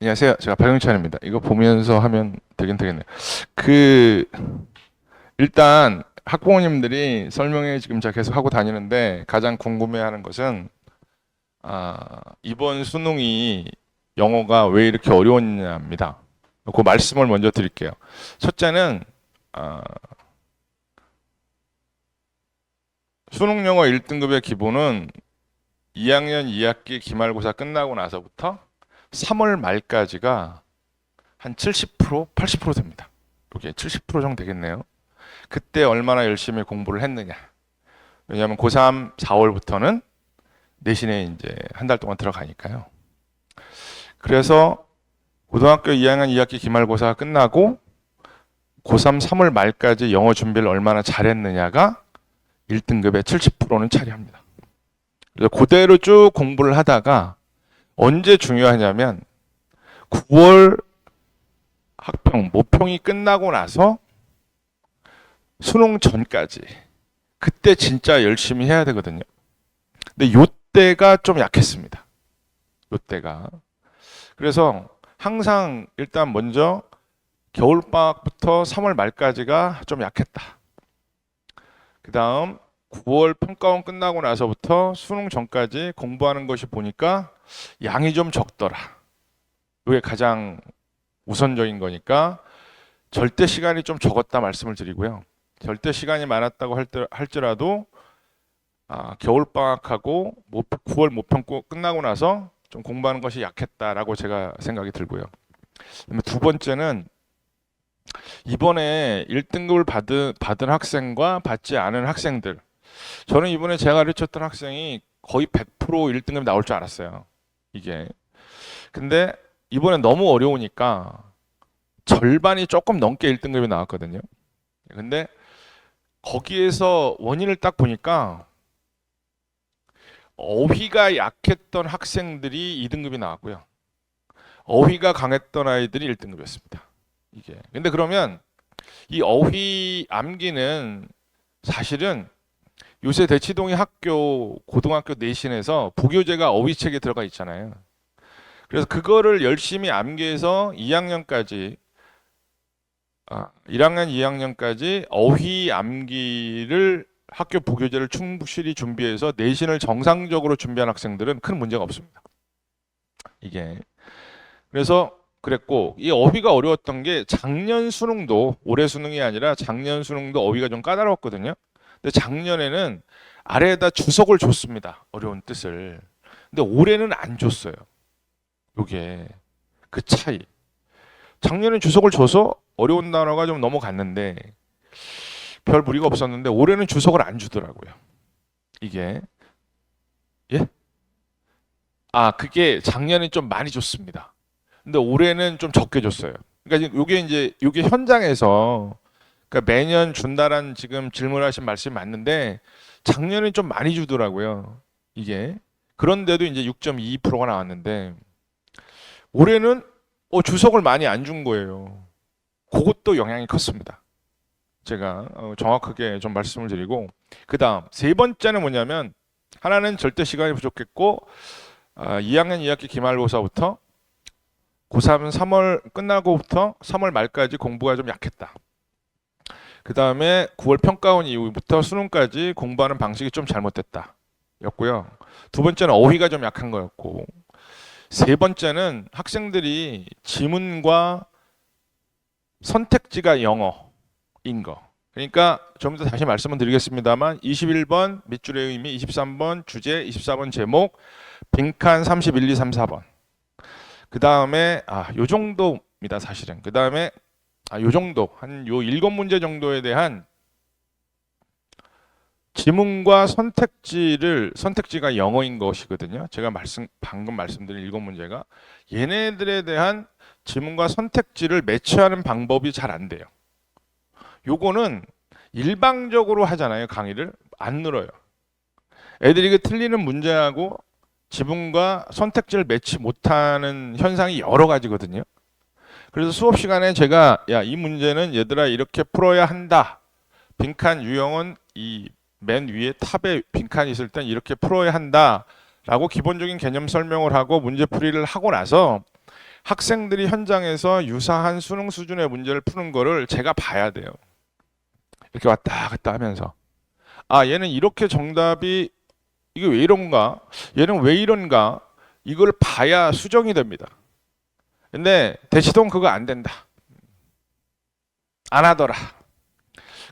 안녕하세요. 제가 박영찬입니다. 이거 보면서 하면 되긴 되겠네요. 일단 학부모님들이 설명회 지금 제가 계속 하고 다니는데 가장 궁금해하는 것은 이번 수능이 영어가 왜 이렇게 어려웠냐입니다. 그 말씀을 먼저 드릴게요. 첫째는 아, 수능 영어 1등급의 기본은 2학년 2학기 기말고사 끝나고 나서부터 3월 말까지가 한 70%, 80% 됩니다. 이게 70% 정도 되겠네요. 그때 얼마나 열심히 공부를 했느냐. 왜냐하면 고3 4월부터는 내신에 이제 한 달 동안 들어가니까요. 그래서 고등학교 2학년 2학기 기말고사가 끝나고 고3 3월 말까지 영어 준비를 얼마나 잘했느냐가 1등급의 70%는 차지합니다. 그래서 그대로 쭉 공부를 하다가 언제 중요하냐면 9월 학평, 모평이 끝나고 나서 수능 전까지 그때 진짜 열심히 해야 되거든요. 근데 요때가 좀 약했습니다. 요때가. 그래서 항상 일단 먼저 겨울방학부터 3월 말까지가 좀 약했다. 그 다음 9월 평가원 끝나고 나서부터 수능 전까지 공부하는 것이 보니까 양이 좀 적더라. 이게 가장 우선적인 거니까 절대 시간이 좀 적었다 말씀을 드리고요. 절대 시간이 많았다고 할지라도 겨울방학하고 9월 모평 끝나고 나서 좀 공부하는 것이 약했다라고 제가 생각이 들고요. 두 번째는 이번에 1등급을 받은 학생과 받지 않은 학생들, 저는 이번에 제가 가르쳤던 학생이 거의 100% 1등급이 나올 줄 알았어요. 이게. 근데 이번에 너무 어려우니까 절반이 조금 넘게 1등급이 나왔거든요. 근데 거기에서 원인을 딱 보니까 어휘가 약했던 학생들이 2등급이 나왔고요. 어휘가 강했던 아이들이 1등급이었습니다. 이게. 근데 그러면 이 어휘 암기는 사실은 요새 대치동의 학교 고등학교 내신에서 부교재가 어휘책에 들어가 있잖아요. 그래서 그거를 열심히 암기해서 2학년까지 1학년, 2학년까지 어휘 암기를 학교 부교재를 충실히 준비해서 내신을 정상적으로 준비한 학생들은 큰 문제가 없습니다. 이게. 그래서 그랬고 이 어휘가 어려웠던 게 작년 수능도 올해 수능이 아니라 작년 수능도 어휘가 좀 까다로웠거든요. 근데 작년에는 아래에다 주석을 줬습니다. 어려운 뜻을. 근데 올해는 안 줬어요. 요게 그 차이. 작년에 주석을 줘서 어려운 단어가 좀 넘어갔는데 별 무리가 없었는데 올해는 주석을 안 주더라고요. 이게. 예? 그게 작년에 좀 많이 줬습니다. 근데 올해는 좀 적게 줬어요. 그러니까 요게 현장에서 그러니까 매년 준다란 지금 질문하신 말씀이 맞는데 작년에 좀 많이 주더라고요. 이게. 그런데도 이제 6.22%가 나왔는데 올해는 주석을 많이 안 준 거예요. 그것도 영향이 컸습니다. 제가 정확하게 좀 말씀을 드리고 그 다음 세 번째는 뭐냐면 하나는 절대 시간이 부족했고 2학년 2학기 기말고사부터 고3은 3월 끝나고부터 3월 말까지 공부가 좀 약했다. 그 다음에 9월 평가원 이후부터 수능까지 공부하는 방식이 좀 잘못됐다. 였고요. 두 번째는 어휘가 좀 약한 거였고 세 번째는 학생들이 지문과 선택지가 영어인 거. 그러니까 좀 더 다시 말씀을 드리겠습니다.만 21번 밑줄의 의미, 23번 주제, 24번 제목, 빈칸 31, 2, 3, 4번. 그 다음에 요 정도입니다 사실은. 그 다음에 요 정도 한 요 7문제 정도에 대한 지문과 선택지가 영어인 것이거든요. 제가 방금 말씀드린 7문제가 얘네들에 대한 지문과 선택지를 매치하는 방법이 잘 안 돼요. 요거는 일방적으로 하잖아요. 강의를 안 늘어요. 애들이 그 틀리는 문제하고 지문과 선택지를 매치 못하는 현상이 여러 가지거든요. 그래서 수업 시간에 제가 이 문제는 얘들아 이렇게 풀어야 한다. 빈칸 유형은 이 맨 위에 탑에 빈칸이 있을 땐 이렇게 풀어야 한다 라고 기본적인 개념 설명을 하고 문제풀이를 하고 나서 학생들이 현장에서 유사한 수능 수준의 문제를 푸는 거를 제가 봐야 돼요. 이렇게 왔다 갔다 하면서 얘는 이렇게 정답이 이게 왜 이런가? 얘는 왜 이런가? 이걸 봐야 수정이 됩니다. 근데 대치동 그거 안 된다. 안 하더라.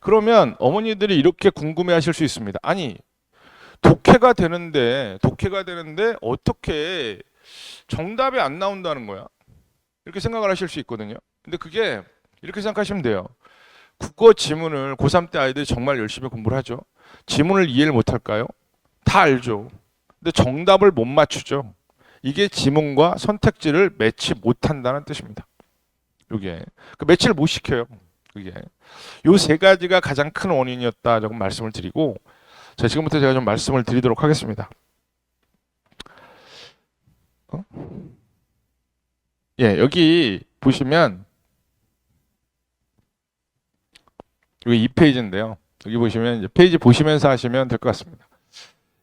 그러면 어머니들이 이렇게 궁금해하실 수 있습니다. 아니 독해가 되는데 어떻게 정답이 안 나온다는 거야? 이렇게 생각을 하실 수 있거든요. 근데 그게 이렇게 생각하시면 돼요. 국어 지문을 고3 때 아이들이 정말 열심히 공부를 하죠. 지문을 이해를 못할까요? 다 알죠. 근데 정답을 못 맞추죠. 이게 지문과 선택지를 매치 못한다는 뜻입니다. 이게 그 매치를 못 시켜요. 그게 요 세 가지가 가장 큰 원인이었다라고 말씀을 드리고, 자 지금부터 제가 좀 말씀을 드리도록 하겠습니다. 예, 여기 보시면 여기 2페이지인데요. 여기 보시면 이제 페이지 보시면서 하시면 될 것 같습니다.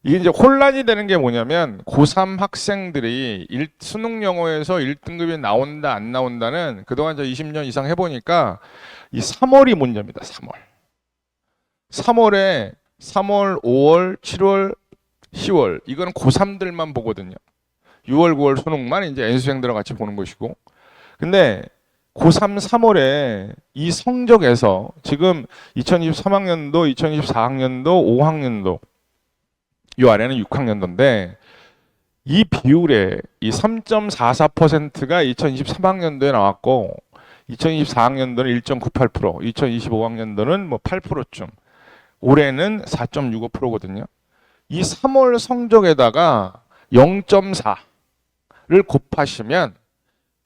이게 이제 혼란이 되는 게 뭐냐면 고3 학생들이 수능 영어에서 1등급이 나온다 안 나온다는 그동안 저 20년 이상 해보니까 이 3월이 문제입니다. 3월에 3월, 5월, 7월, 10월 이거는 고3들만 보거든요. 6월, 9월 수능만 이제 N수생들과 같이 보는 것이고, 근데 고3 3월에 이 성적에서 지금 2023학년도, 2024학년도, 5학년도 이 아래는 6학년도인데 이 비율에 이 3.44%가 2023학년도에 나왔고 2024학년도는 1.98%, 2025학년도는 뭐 8%쯤, 올해는 4.65%거든요. 이 3월 성적에다가 0.4를 곱하시면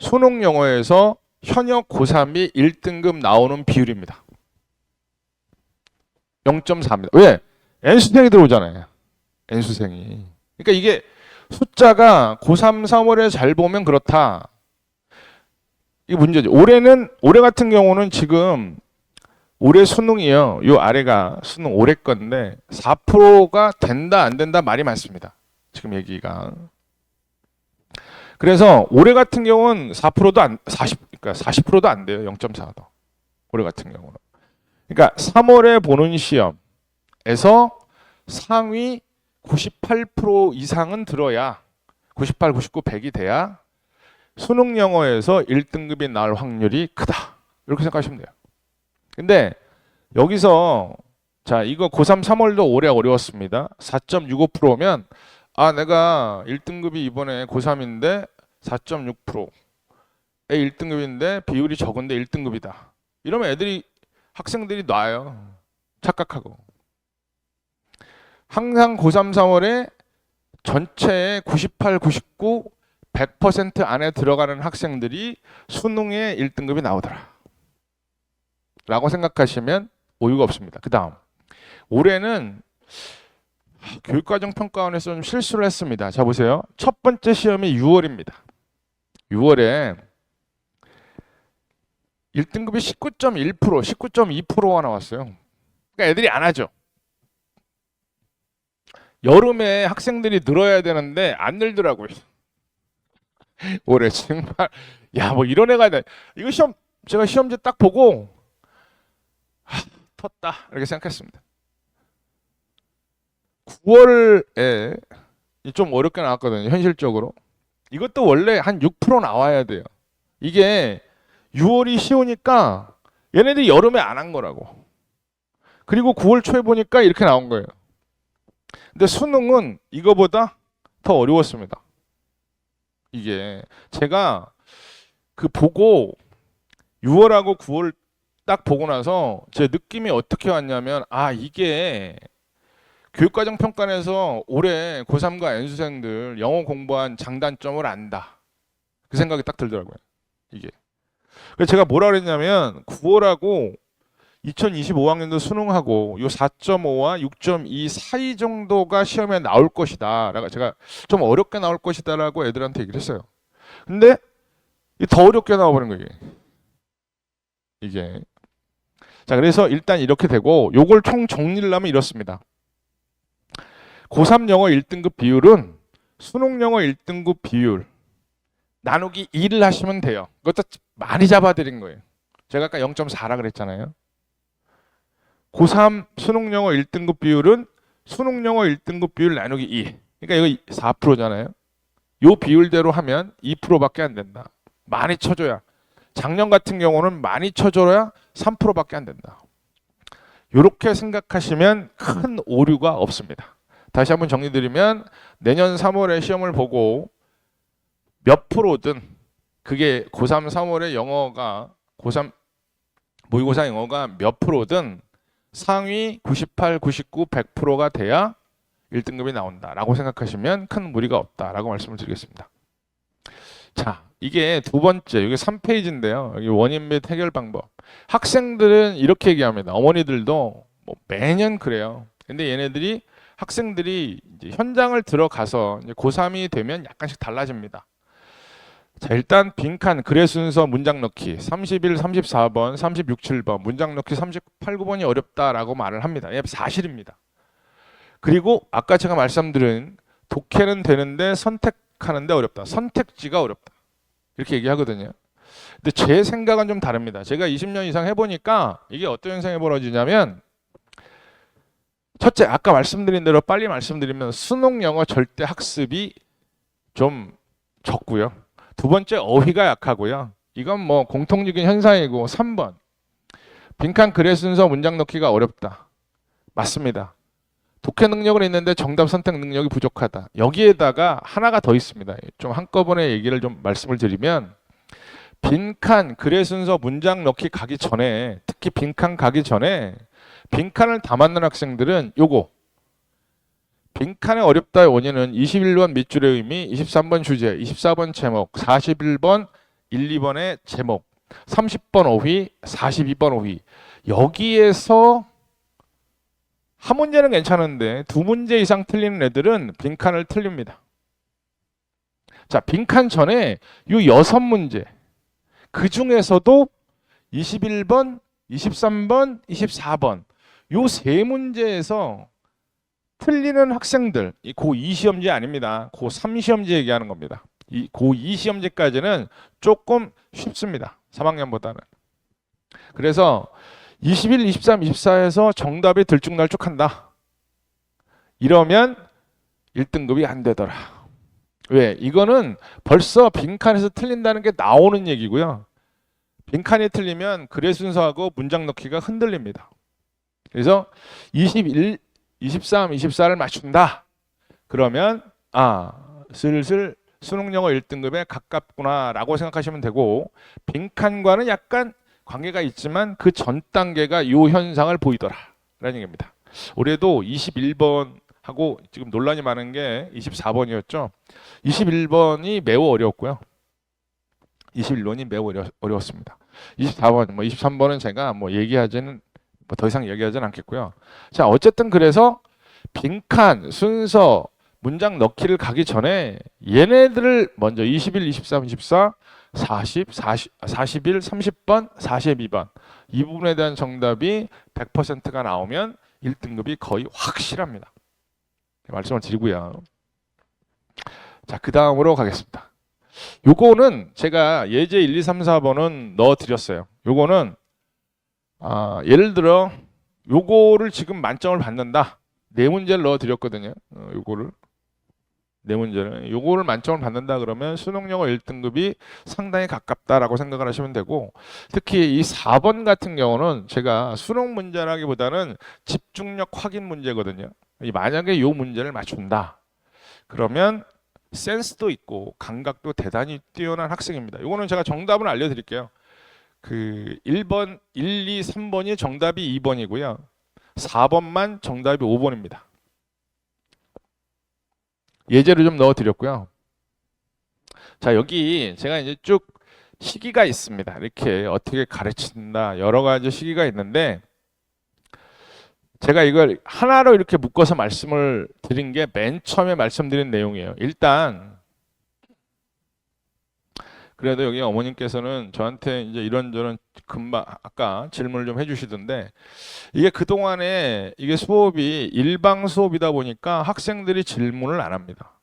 수능 영어에서 현역 고3이 1등급 나오는 비율입니다. 0.4입니다. 왜? N수생이 들어오잖아요. N수생이. 그러니까 이게 숫자가 고3, 3월에 잘 보면 그렇다. 이게 문제죠. 올해 같은 경우는 지금 올해 수능이요. 요 아래가 수능 올해 건데 4%가 된다 안 된다 말이 많습니다. 지금 얘기가. 그래서 올해 같은 경우는 4%도 안 40%도 안 돼요. 0.4도. 올해 같은 경우는. 그러니까 3월에 보는 시험에서 상위 98% 이상은 들어야 98, 99, 100이 돼야 수능 영어에서 1등급이 나올 확률이 크다. 이렇게 생각하시면 돼요. 근데 여기서 자 이거 고3 3월도 올해 어려웠습니다. 4.65%면 내가 1등급이 이번에 고3인데 4.6%의 1등급인데 비율이 적은데 1등급이다. 이러면 학생들이 놔요. 착각하고. 항상 고3, 4월에 전체의 98, 99, 100% 안에 들어가는 학생들이 수능에 1등급이 나오더라. 라고 생각하시면 오유가 없습니다. 그 다음 올해는 교육과정평가원에서 좀 실수를 했습니다. 자 보세요. 첫 번째 시험이 6월입니다. 6월에 1등급이 19.1%, 19.2%가 나왔어요. 그러니까 애들이 안 하죠. 여름에 학생들이 늘어야 되는데 안 늘더라고요. 올해 정말 뭐 이런 애가 있네. 이거 제가 시험지 딱 보고 텄다 이렇게 생각했습니다. 9월에 좀 어렵게 나왔거든요. 현실적으로. 이것도 원래 한 6% 나와야 돼요. 이게 6월이 쉬우니까 얘네들이 여름에 안 한 거라고. 그리고 9월 초에 보니까 이렇게 나온 거예요. 근데 수능은 이거보다 더 어려웠습니다. 이게 제가 그 보고 6월하고 9월 딱 보고 나서 제 느낌이 어떻게 왔냐면 이게 교육과정평가원에서 올해 고3과 N수생들 영어 공부한 장단점을 안다. 그 생각이 딱 들더라고요. 이게. 그래서 제가 뭐라 그랬냐면 9월하고 2025학년도 수능하고 요 4.5와 6.2 사이 정도가 시험에 나올 것이다. 라고 제가 좀 어렵게 나올 것이다라고 애들한테 얘기를 했어요. 근데 더 어렵게 나와버린 거예요. 이게. 자, 그래서 일단 이렇게 되고 요걸 총 정리를 하면 이렇습니다. 고3 영어 1등급 비율은 수능 영어 1등급 비율 나누기 2를 하시면 돼요. 그것도 많이 잡아드린 거예요. 제가 아까 0.4라 그랬잖아요. 고3 수능영어 1등급 비율은 수능영어 1등급 비율 나누기 2. 그러니까 이거 4%잖아요. 요 비율대로 하면 2%밖에 안 된다. 많이 쳐줘야. 작년 같은 경우는 많이 쳐줘야 3%밖에 안 된다. 이렇게 생각하시면 큰 오류가 없습니다. 다시 한번 정리드리면 내년 3월에 시험을 보고 몇 프로든 그게 고3 3월에 영어가 고3 모의고사 영어가 몇 프로든 상위 98, 99, 100%가 돼야 1등급이 나온다라고 생각하시면 큰 무리가 없다라고 말씀을 드리겠습니다. 자, 이게 두 번째, 이게 3페이지인데요. 여기 원인 및 해결 방법. 학생들은 이렇게 얘기합니다. 어머니들도 뭐 매년 그래요. 근데 얘네들이 학생들이 이제 현장을 들어가서 이제 고3이 되면 약간씩 달라집니다. 자, 일단 빈칸 글의 순서 문장 넣기 31, 34번, 36, 7번 문장 넣기 38, 9번이 어렵다라고 말을 합니다. 예, 사실입니다. 그리고 아까 제가 말씀드린 독해는 되는데 선택하는데 어렵다. 선택지가 어렵다. 이렇게 얘기하거든요. 근데 제 생각은 좀 다릅니다. 제가 20년 이상 해보니까 이게 어떤 현상이 벌어지냐면 첫째, 아까 말씀드린 대로 빨리 말씀드리면 수능 영어 절대 학습이 좀 적고요. 두 번째, 어휘가 약하고요. 이건 뭐 공통적인 현상이고 3번, 빈칸 글의 순서 문장 넣기가 어렵다. 맞습니다. 독해 능력은 있는데 정답 선택 능력이 부족하다. 여기에다가 하나가 더 있습니다. 좀 한꺼번에 얘기를 좀 말씀을 드리면 빈칸 글의 순서 문장 넣기 가기 전에, 특히 빈칸 가기 전에 빈칸을 다 맞는 학생들은 요거 빈칸의 어렵다의 원인은 21번 밑줄의 의미, 23번 주제, 24번 제목, 41번 1, 2번의 제목, 30번 어휘, 42번 어휘. 여기에서 한 문제는 괜찮은데 두 문제 이상 틀리는 애들은 빈칸을 틀립니다. 자, 빈칸 전에 요 6문제. 그 중에서도 21번, 23번, 24번 요 세 문제에서 틀리는 학생들, 이 고2 시험지 아닙니다. 고3 시험지 얘기하는 겁니다. 이 고2 시험지까지는 조금 쉽습니다. 3학년보다는. 그래서 21, 23, 24에서 정답이 들쭉날쭉한다. 이러면 1등급이 안 되더라. 왜? 이거는 벌써 빈칸에서 틀린다는 게 나오는 얘기고요. 빈칸이 틀리면 글의 순서하고 문장 넣기가 흔들립니다. 그래서 21, 23, 24를 맞춘다. 그러면 슬슬 수능 영어 1등급에 가깝구나 라고 생각하시면 되고, 빈칸과는 약간 관계가 있지만 그 전 단계가 이 현상을 보이더라 라는 얘기입니다. 올해도 21번하고 지금 논란이 많은 게 24번이었죠. 21번이 매우 어려웠고요. 21번이 매우 어려웠습니다. 24번, 23번은 제가 얘기하지는 더 이상 얘기하지는 않겠고요. 자, 어쨌든 그래서 빈칸 순서 문장 넣기를 가기 전에 얘네들을 먼저 21, 23, 24, 40, 41, 30번, 42번 이 부분에 대한 정답이 100%가 나오면 1등급이 거의 확실합니다. 말씀을 드리고요. 자, 그 다음으로 가겠습니다. 요거는 제가 예제 1, 2, 3, 4번은 넣어드렸어요. 요거는 예를 들어 요거를 지금 만점을 받는다. 네 문제를 넣어드렸거든요. 요거를 네 문제는 요거를 만점을 받는다 그러면 수능 영어 1등급이 상당히 가깝다라고 생각을 하시면 되고, 특히 이 4번 같은 경우는 제가 수능 문제라기보다는 집중력 확인 문제거든요. 만약에 요 문제를 맞춘다 그러면 센스도 있고 감각도 대단히 뛰어난 학생입니다. 요거는 제가 정답을 알려드릴게요. 그 1번, 1, 2, 3번이 정답이 2번이고요. 4번만 정답이 5번입니다. 예제를 좀 넣어드렸고요. 자, 여기 제가 이제 쭉 시기가 있습니다. 이렇게 어떻게 가르친다 여러 가지 시기가 있는데 제가 이걸 하나로 이렇게 묶어서 말씀을 드린 게 맨 처음에 말씀드린 내용이에요. 일단 그래도 여기 어머님께서는 저한테 이제 이런저런 금방 아까 질문을 좀 해주시던데, 이게 그동안에 이게 수업이 일방 수업이다 보니까 학생들이 질문을 안 합니다.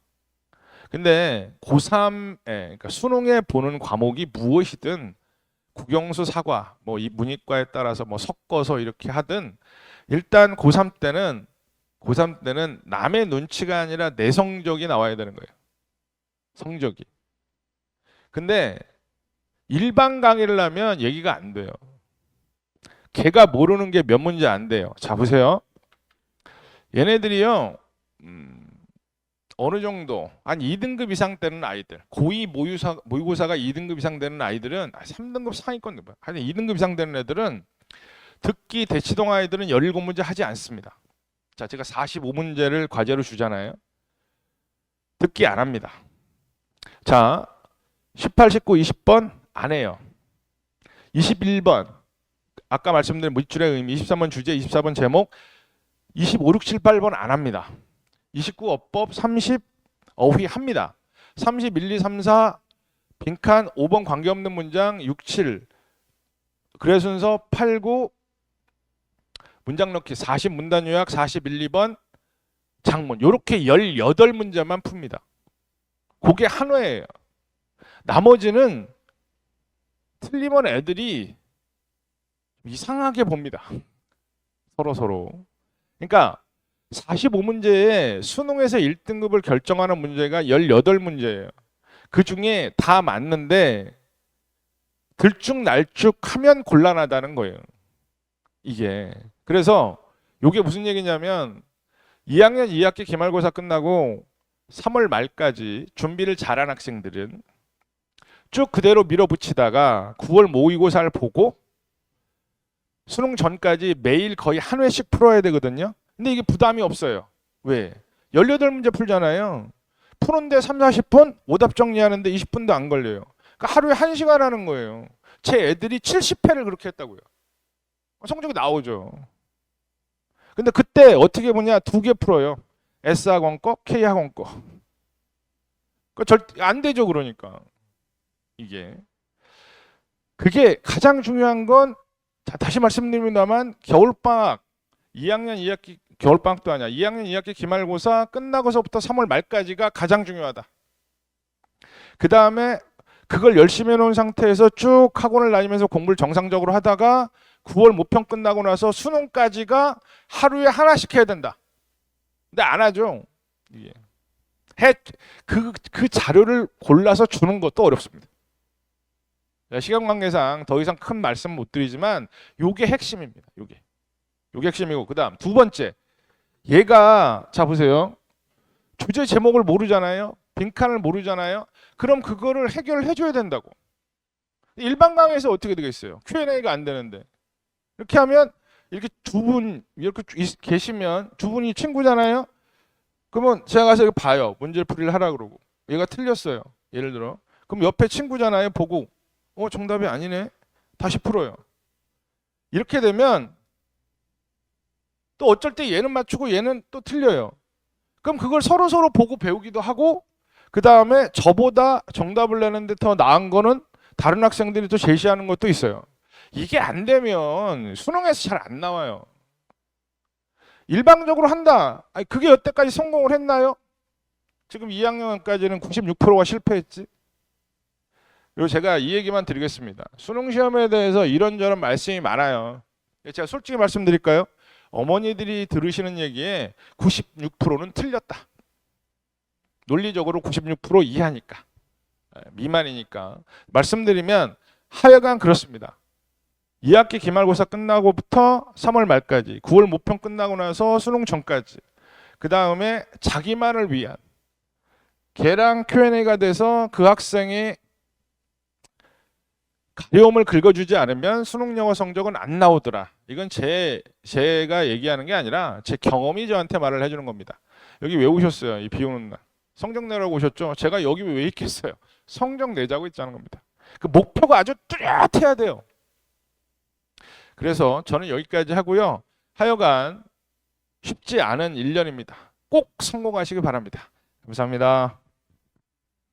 근데 고3에 그러니까 수능에 보는 과목이 무엇이든 국영수 사과 뭐 이 문이과에 따라서 뭐 섞어서 이렇게 하든 일단 고3 때는 남의 눈치가 아니라 내 성적이 나와야 되는 거예요. 성적이. 근데 일반 강의를 하면 얘기가 안 돼요. 걔가 모르는 게 몇 문제 안 돼요. 자 보세요. 얘네들이요. 어느 정도 한 2등급 이상 되는 아이들, 고2 모의고사가 2등급 이상 되는 아이들은 3등급 상위권, 한 2등급 이상 되는 애들은 듣기 대치동 아이들은 17문제 하지 않습니다. 자, 제가 45문제를 과제로 주잖아요. 듣기 안 합니다. 자, 18, 19, 20번 안 해요. 21번 아까 말씀드린 물줄의 의미, 23번 주제, 24번 제목, 25, 6, 7, 8번 안 합니다. 29 어법, 30 어휘 합니다. 30, 1, 2, 3, 4 빈칸, 5번 관계없는 문장, 6, 7 그래 순서, 8, 9 문장 넣기, 40 문단 요약, 41, 2번 장문. 요렇게 18문제만 풉니다. 그게 한 회예요. 나머지는 틀리면 애들이 이상하게 봅니다. 서로. 그러니까 45문제에 수능에서 1등급을 결정하는 문제가 18문제예요. 그 중에 다 맞는데 들쭉날쭉하면 곤란하다는 거예요. 이게. 그래서 이게 무슨 얘기냐면 2학년 2학기 기말고사 끝나고 3월 말까지 준비를 잘한 학생들은 쭉 그대로 밀어붙이다가 9월 모의고사를 보고 수능 전까지 매일 거의 한 회씩 풀어야 되거든요. 근데 이게 부담이 없어요. 왜? 18문제 풀잖아요. 푸는데 3, 40분, 오답 정리하는데 20분도 안 걸려요. 그러니까 하루에 1시간 하는 거예요. 제 애들이 70회를 그렇게 했다고요. 성적이 나오죠. 근데 그때 어떻게 보냐? 2개 풀어요. S학원 거, K학원 거. 절대 안 되죠, 그러니까. 이게. 그게 가장 중요한 건 다시 말씀드립니다만 겨울방학 2학년 2학기 겨울방학도 아니야. 2학년 2학기 기말고사 끝나고서부터 3월 말까지가 가장 중요하다. 그 다음에 그걸 열심히 해놓은 상태에서 쭉 학원을 다니면서 공부를 정상적으로 하다가 9월 모평 끝나고 나서 수능까지가 하루에 하나씩 해야 된다. 근데 안 하죠. 이게. 그 자료를 골라서 주는 것도 어렵습니다. 시간 관계상 더 이상 큰 말씀 못 드리지만 요게 핵심입니다. 요게 핵심이고, 그 다음 두 번째, 얘가 자 보세요. 주제 제목을 모르잖아요. 빈칸을 모르잖아요. 그럼 그거를 해결해 줘야 된다고. 일반 강의에서 어떻게 되겠어요? Q&A가 안 되는데. 이렇게 하면 이렇게 두 분 이렇게 계시면 두 분이 친구잖아요. 그러면 제가 가서 이거 봐요. 문제풀이를 하라 그러고 얘가 틀렸어요. 예를 들어. 그럼 옆에 친구잖아요. 보고 정답이 아니네. 다시 풀어요. 이렇게 되면 또 어쩔 때 얘는 맞추고 얘는 또 틀려요. 그럼 그걸 서로 보고 배우기도 하고, 그 다음에 저보다 정답을 내는데 더 나은 거는 다른 학생들이 또 제시하는 것도 있어요. 이게 안 되면 수능에서 잘 안 나와요. 일방적으로 한다. 아니, 그게 여태까지 성공을 했나요? 지금 2학년까지는 96%가 실패했지. 그리고 제가 이 얘기만 드리겠습니다. 수능 시험에 대해서 이런저런 말씀이 많아요. 제가 솔직히 말씀드릴까요? 어머니들이 들으시는 얘기에 96%는 틀렸다. 논리적으로 96% 이하니까, 미만이니까. 말씀드리면 하여간 그렇습니다. 2학기 기말고사 끝나고부터 3월 말까지, 9월 모평 끝나고 나서 수능 전까지, 그 다음에 자기만을 위한 걔랑 Q&A가 돼서 그 학생이 가려움을 긁어주지 않으면 수능 영어 성적은 안 나오더라. 이건 제가 얘기하는 게 아니라 제 경험이 저한테 말을 해주는 겁니다. 여기 왜 오셨어요? 이 비 오는 날. 성적 내라고 오셨죠? 제가 여기 왜 있겠어요? 성적 내자고 있자는 겁니다. 그 목표가 아주 뚜렷해야 돼요. 그래서 저는 여기까지 하고요. 하여간 쉽지 않은 1년입니다. 꼭 성공하시기 바랍니다. 감사합니다.